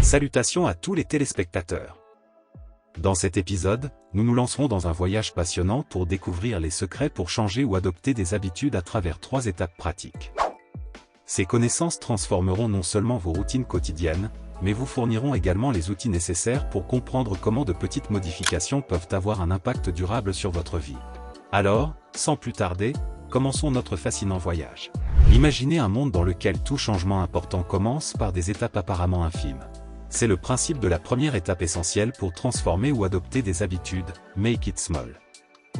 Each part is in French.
Salutations à tous les téléspectateurs. Dans cet épisode, nous nous lancerons dans un voyage passionnant pour découvrir les secrets pour changer ou adopter des habitudes à travers 3 étapes pratiques. Ces connaissances transformeront non seulement vos routines quotidiennes, mais vous fourniront également les outils nécessaires pour comprendre comment de petites modifications peuvent avoir un impact durable sur votre vie. Alors, sans plus tarder, commençons notre fascinant voyage. Imaginez un monde dans lequel tout changement important commence par des étapes apparemment infimes. C'est le principe de la première étape essentielle pour transformer ou adopter des habitudes, make it small.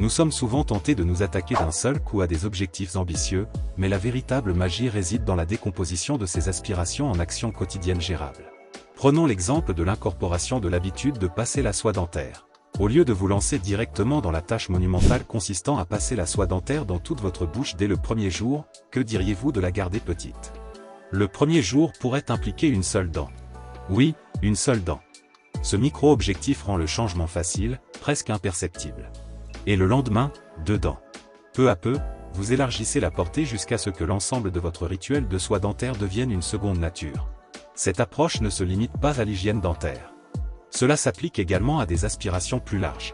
Nous sommes souvent tentés de nous attaquer d'un seul coup à des objectifs ambitieux, mais la véritable magie réside dans la décomposition de ces aspirations en actions quotidiennes gérables. Prenons l'exemple de l'incorporation de l'habitude de passer la soie dentaire. Au lieu de vous lancer directement dans la tâche monumentale consistant à passer la soie dentaire dans toute votre bouche dès le premier jour, que diriez-vous de la garder petite? Le premier jour pourrait impliquer une seule dent. Oui, une seule dent. Ce micro-objectif rend le changement facile, presque imperceptible. Et le lendemain, 2 dents. Peu à peu, vous élargissez la portée jusqu'à ce que l'ensemble de votre rituel de soie dentaire devienne une seconde nature. Cette approche ne se limite pas à l'hygiène dentaire. Cela s'applique également à des aspirations plus larges.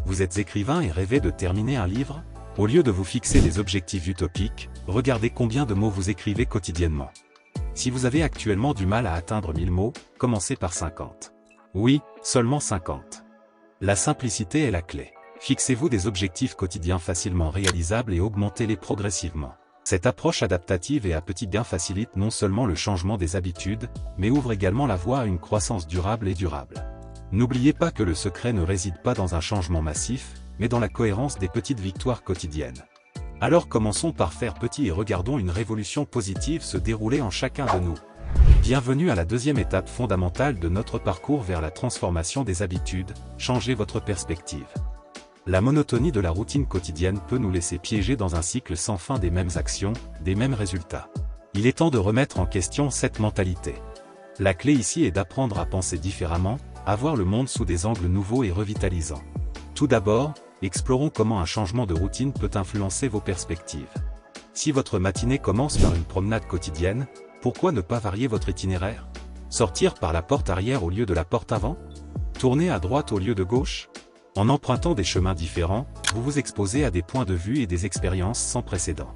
Vous êtes écrivain et rêvez de terminer un livre? Au lieu de vous fixer des objectifs utopiques, regardez combien de mots vous écrivez quotidiennement. Si vous avez actuellement du mal à atteindre 1000 mots, commencez par 50. Oui, seulement 50. La simplicité est la clé. Fixez-vous des objectifs quotidiens facilement réalisables et augmentez-les progressivement. Cette approche adaptative et à petits gains facilite non seulement le changement des habitudes, mais ouvre également la voie à une croissance durable et durable. N'oubliez pas que le secret ne réside pas dans un changement massif, mais dans la cohérence des petites victoires quotidiennes. Alors commençons par faire petit et regardons une révolution positive se dérouler en chacun de nous. Bienvenue à la deuxième étape fondamentale de notre parcours vers la transformation des habitudes, changez votre perspective. La monotonie de la routine quotidienne peut nous laisser piéger dans un cycle sans fin des mêmes actions, des mêmes résultats. Il est temps de remettre en question cette mentalité. La clé ici est d'apprendre à penser différemment, à voir le monde sous des angles nouveaux et revitalisants. Tout d'abord, explorons comment un changement de routine peut influencer vos perspectives. Si votre matinée commence par une promenade quotidienne, pourquoi ne pas varier votre itinéraire? Sortir par la porte arrière au lieu de la porte avant? Tourner à droite au lieu de gauche? En empruntant des chemins différents, vous vous exposez à des points de vue et des expériences sans précédent.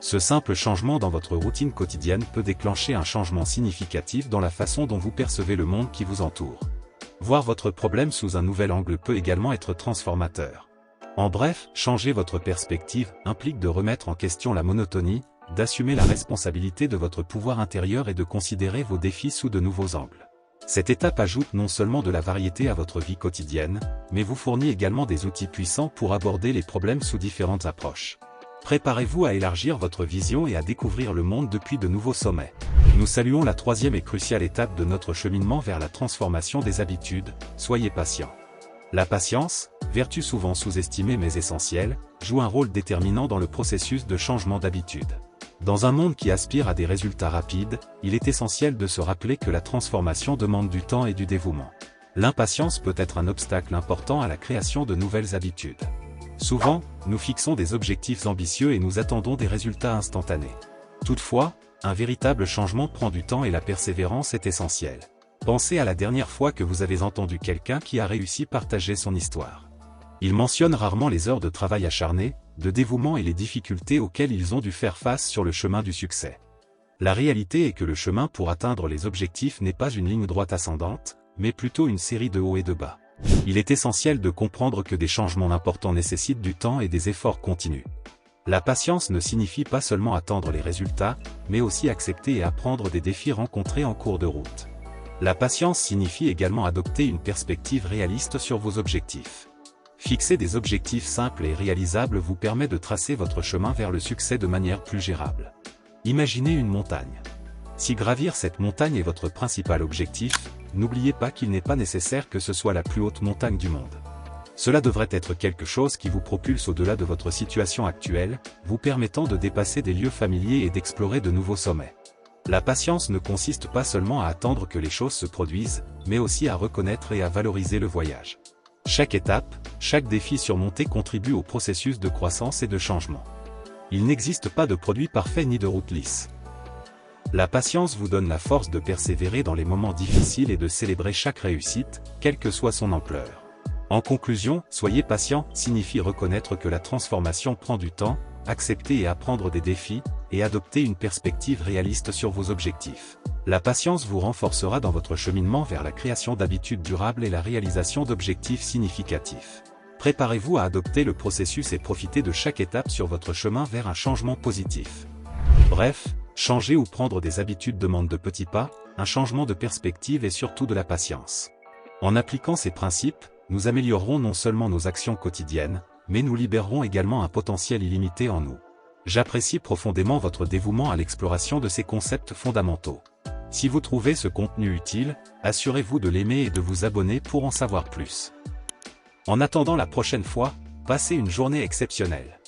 Ce simple changement dans votre routine quotidienne peut déclencher un changement significatif dans la façon dont vous percevez le monde qui vous entoure. Voir votre problème sous un nouvel angle peut également être transformateur. En bref, changer votre perspective implique de remettre en question la monotonie, d'assumer la responsabilité de votre pouvoir intérieur et de considérer vos défis sous de nouveaux angles. Cette étape ajoute non seulement de la variété à votre vie quotidienne, mais vous fournit également des outils puissants pour aborder les problèmes sous différentes approches. Préparez-vous à élargir votre vision et à découvrir le monde depuis de nouveaux sommets. Nous saluons la 3e et cruciale étape de notre cheminement vers la transformation des habitudes, soyez patient. La patience, vertu souvent sous-estimée mais essentielle, joue un rôle déterminant dans le processus de changement d'habitude. Dans un monde qui aspire à des résultats rapides, il est essentiel de se rappeler que la transformation demande du temps et du dévouement. L'impatience peut être un obstacle important à la création de nouvelles habitudes. Souvent, nous fixons des objectifs ambitieux et nous attendons des résultats instantanés. Toutefois, un véritable changement prend du temps et la persévérance est essentielle. Pensez à la dernière fois que vous avez entendu quelqu'un qui a réussi à partager son histoire. Il mentionne rarement les heures de travail acharné, de dévouement et les difficultés auxquelles ils ont dû faire face sur le chemin du succès. La réalité est que le chemin pour atteindre les objectifs n'est pas une ligne droite ascendante, mais plutôt une série de hauts et de bas. Il est essentiel de comprendre que des changements importants nécessitent du temps et des efforts continus. La patience ne signifie pas seulement attendre les résultats, mais aussi accepter et apprendre des défis rencontrés en cours de route. La patience signifie également adopter une perspective réaliste sur vos objectifs. Fixer des objectifs simples et réalisables vous permet de tracer votre chemin vers le succès de manière plus gérable. Imaginez une montagne. Si gravir cette montagne est votre principal objectif, n'oubliez pas qu'il n'est pas nécessaire que ce soit la plus haute montagne du monde. Cela devrait être quelque chose qui vous propulse au-delà de votre situation actuelle, vous permettant de dépasser des lieux familiers et d'explorer de nouveaux sommets. La patience ne consiste pas seulement à attendre que les choses se produisent, mais aussi à reconnaître et à valoriser le voyage. Chaque étape, chaque défi surmonté contribue au processus de croissance et de changement. Il n'existe pas de produit parfait ni de route lisse. La patience vous donne la force de persévérer dans les moments difficiles et de célébrer chaque réussite, quelle que soit son ampleur. En conclusion, soyez patient signifie reconnaître que la transformation prend du temps, accepter et apprendre des défis, et adopter une perspective réaliste sur vos objectifs. La patience vous renforcera dans votre cheminement vers la création d'habitudes durables et la réalisation d'objectifs significatifs. Préparez-vous à adopter le processus et profitez de chaque étape sur votre chemin vers un changement positif. Bref, changer ou prendre des habitudes demande de petits pas, un changement de perspective et surtout de la patience. En appliquant ces principes, nous améliorerons non seulement nos actions quotidiennes, mais nous libérerons également un potentiel illimité en nous. J'apprécie profondément votre dévouement à l'exploration de ces concepts fondamentaux. Si vous trouvez ce contenu utile, assurez-vous de l'aimer et de vous abonner pour en savoir plus. En attendant la prochaine fois, passez une journée exceptionnelle.